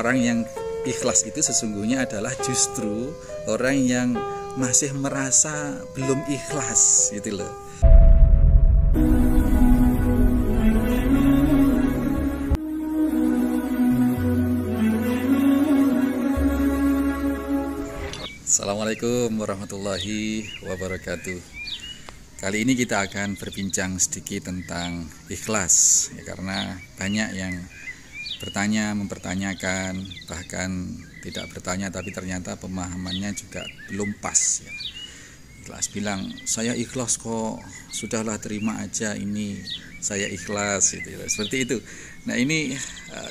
orang yang ikhlas itu sesungguhnya adalah justru orang yang masih merasa belum ikhlas gitu loh. Assalamualaikum warahmatullahi wabarakatuh. Kali ini kita akan berbincang sedikit tentang ikhlas ya, karena banyak yang bertanya, mempertanyakan, bahkan tidak bertanya tapi ternyata pemahamannya juga belum pas ya. Ikhlas bilang, saya ikhlas kok, sudahlah terima aja ini, saya ikhlas gitu, seperti itu. Nah ini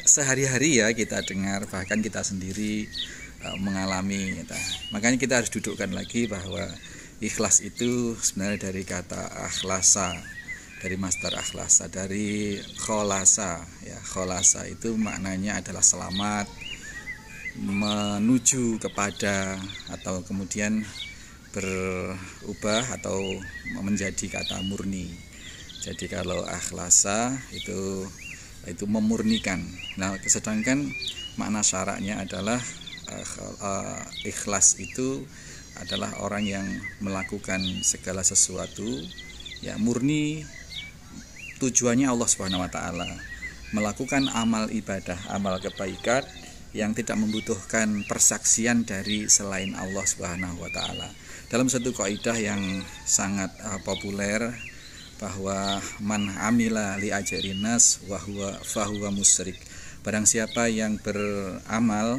sehari-hari ya kita dengar, bahkan kita sendiri mengalami. Makanya kita harus dudukkan lagi bahwa ikhlas itu sebenarnya dari kata akhlasa, dari masdar akhlasa, dari kholasa ya. Kholasa itu maknanya adalah selamat, menuju kepada, atau kemudian berubah atau menjadi kata murni. Jadi kalau akhlasa itu memurnikan. Nah sedangkan makna syaraknya adalah ikhlas itu adalah orang yang melakukan segala sesuatu ya murni, tujuannya Allah Subhanahu wa taala, melakukan amal ibadah, amal kebaikan yang tidak membutuhkan persaksian dari selain Allah Subhanahu wa taala. Dalam satu kaidah yang sangat populer bahwa man amila li ajrinas wa huwa fahuwa musyrik. Barang siapa yang beramal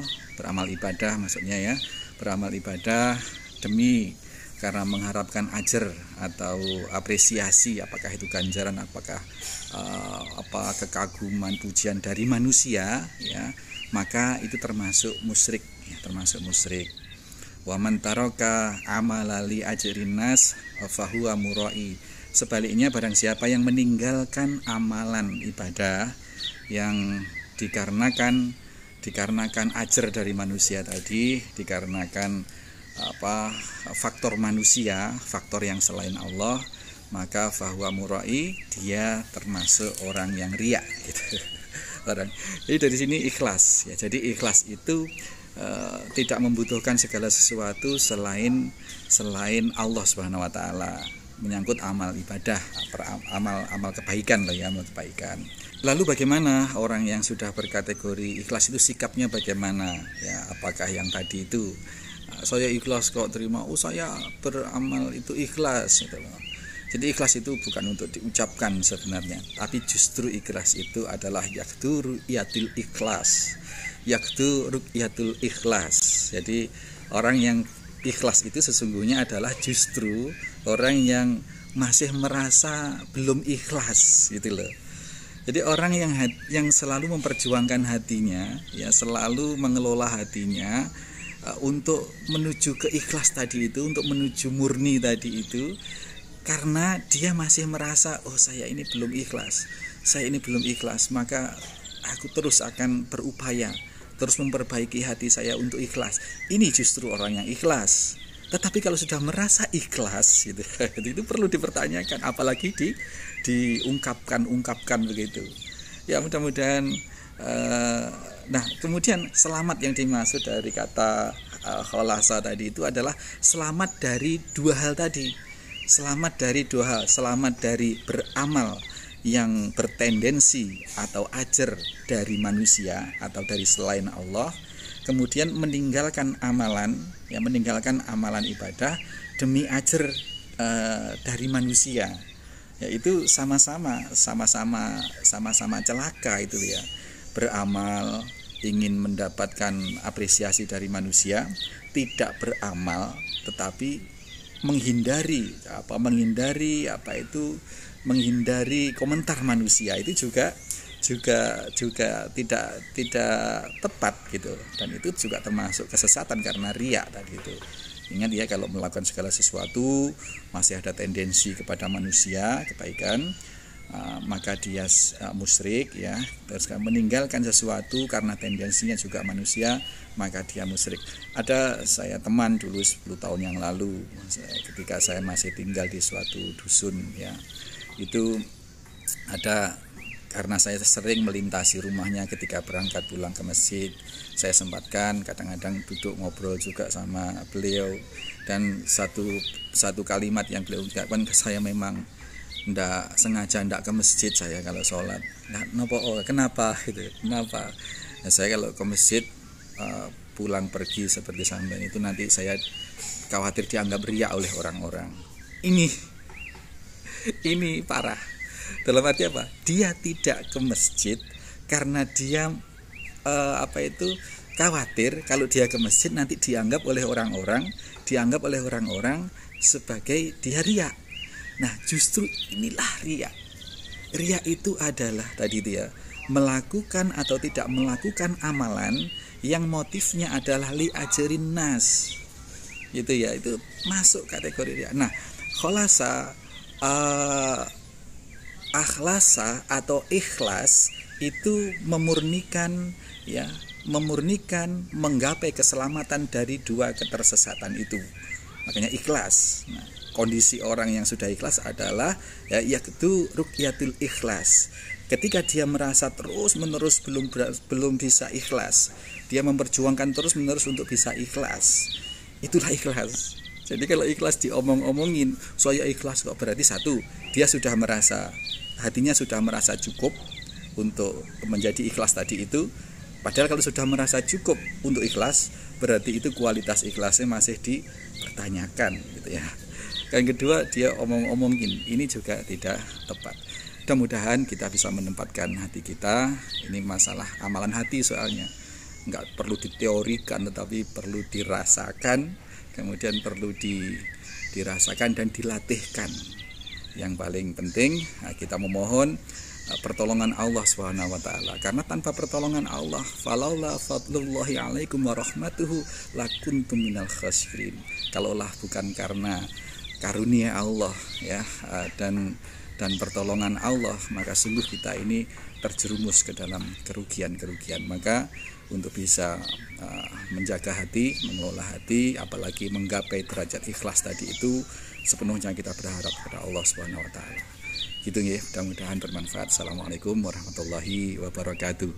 ibadah, maksudnya ya, beramal ibadah demi karena mengharapkan ajar atau apresiasi, apakah itu ganjaran, apakah kekaguman, pujian dari manusia ya, maka itu termasuk musyrik ya, termasuk musyrik. Wa man taraka amala li ajrinas fahuwa murai. Sebaliknya barang siapa yang meninggalkan amalan ibadah yang dikarenakan ajar dari manusia tadi, dikarenakan faktor manusia, faktor yang selain Allah, maka fahuwa murai, dia termasuk orang yang riya gitu. Jadi dari sini ikhlas ya. Jadi ikhlas itu tidak membutuhkan segala sesuatu selain Allah Subhanahu wa taala, menyangkut amal ibadah, amal kebaikan lah ya, amal kebaikan. Lalu bagaimana orang yang sudah berkategori ikhlas itu sikapnya bagaimana ya? Apakah yang tadi itu saya ikhlas kok terima, saya beramal itu ikhlas gitu loh. Jadi ikhlas itu bukan untuk diucapkan sebenarnya, tapi justru ikhlas itu adalah yaktu ru'yatul ikhlas. Yaktu ru'yatul ikhlas. Jadi orang yang ikhlas itu sesungguhnya adalah justru orang yang masih merasa belum ikhlas gitu loh. Jadi orang yang selalu memperjuangkan hatinya ya, selalu mengelola hatinya untuk menuju ke ikhlas tadi itu, untuk menuju murni tadi itu, karena dia masih merasa saya ini belum ikhlas, saya ini belum ikhlas, maka aku terus akan berupaya, terus memperbaiki hati saya untuk ikhlas. Ini justru orang yang ikhlas. Tetapi kalau sudah merasa ikhlas gitu, itu perlu dipertanyakan, apalagi diungkapkan begitu. Ya mudah-mudahan. Nah kemudian selamat yang dimaksud dari kata kholasa tadi itu adalah selamat dari dua hal tadi. Selamat dari dua hal, selamat dari beramal yang bertendensi atau ajar dari manusia atau dari selain Allah, kemudian meninggalkan amalan ibadah demi ajar dari manusia. Ya itu sama-sama celaka itu ya. Beramal ingin mendapatkan apresiasi dari manusia, tidak beramal tetapi menghindari komentar manusia, itu juga tidak tepat gitu, dan itu juga termasuk kesesatan karena riya tadi itu. Ingat ya, kalau melakukan segala sesuatu masih ada tendensi kepada manusia kebaikan, maka dia musyrik ya. Terus meninggalkan sesuatu karena tendensinya juga manusia, maka dia musyrik. Ada saya teman dulu 10 tahun yang lalu, ketika saya masih tinggal di suatu dusun ya, itu ada karena saya sering melintasi rumahnya ketika berangkat pulang ke masjid, saya sempatkan kadang-kadang duduk ngobrol juga sama beliau. Dan satu kalimat yang beliau ucapkan ke saya, memang ndak sengaja ndak ke masjid saya kalau sholat. Kenapa gitu? Kenapa? Nah, saya kalau ke masjid pulang pergi seperti sampean itu nanti saya khawatir dianggap riya oleh orang-orang. Ini parah. Dalam arti apa? Dia tidak ke masjid karena dia khawatir kalau dia ke masjid nanti dianggap oleh orang-orang sebagai dia riya. Nah, justru inilah riya. Riya itu adalah tadi dia melakukan atau tidak melakukan amalan yang motifnya adalah li ajrin nas. Gitu ya, itu masuk kategori riya. Nah, akhlasa atau ikhlas itu memurnikan menggapai keselamatan dari dua ketersesatan itu. Makanya ikhlas. Nah, kondisi orang yang sudah ikhlas adalah yaitu ruqyatul ikhlas. Ketika dia merasa terus-menerus belum bisa ikhlas, dia memperjuangkan terus-menerus untuk bisa ikhlas. Itulah ikhlas. Jadi kalau ikhlas diomong-omongin, saya ikhlas kok, berarti satu, dia sudah merasa, hatinya sudah merasa cukup untuk menjadi ikhlas tadi itu. Padahal kalau sudah merasa cukup untuk ikhlas, berarti itu kualitas ikhlasnya masih dipertanyakan gitu ya. Yang kedua, dia omong-omongin, ini juga tidak tepat. Mudah-mudahan kita bisa menempatkan hati kita. Ini masalah amalan hati soalnya, nggak perlu diteorikan tetapi perlu dirasakan. Kemudian perlu dirasakan dan dilatihkan. Yang paling penting kita memohon pertolongan Allah Subhanahu wa taala, karena tanpa pertolongan Allah, falaula fadlullahi alaikum wa rahmatuhu lakuntum minal khasirin. Kalaulah bukan karena karunia Allah ya dan pertolongan Allah, maka sungguh kita ini terjerumus ke dalam kerugian-kerugian. Maka untuk bisa menjaga hati, mengelola hati, apalagi menggapai derajat ikhlas tadi itu, sepenuhnya kita berharap kepada Allah Subhanahu wa taala. Gitu ya, mudah-mudahan bermanfaat. Assalamualaikum warahmatullahi wabarakatuh.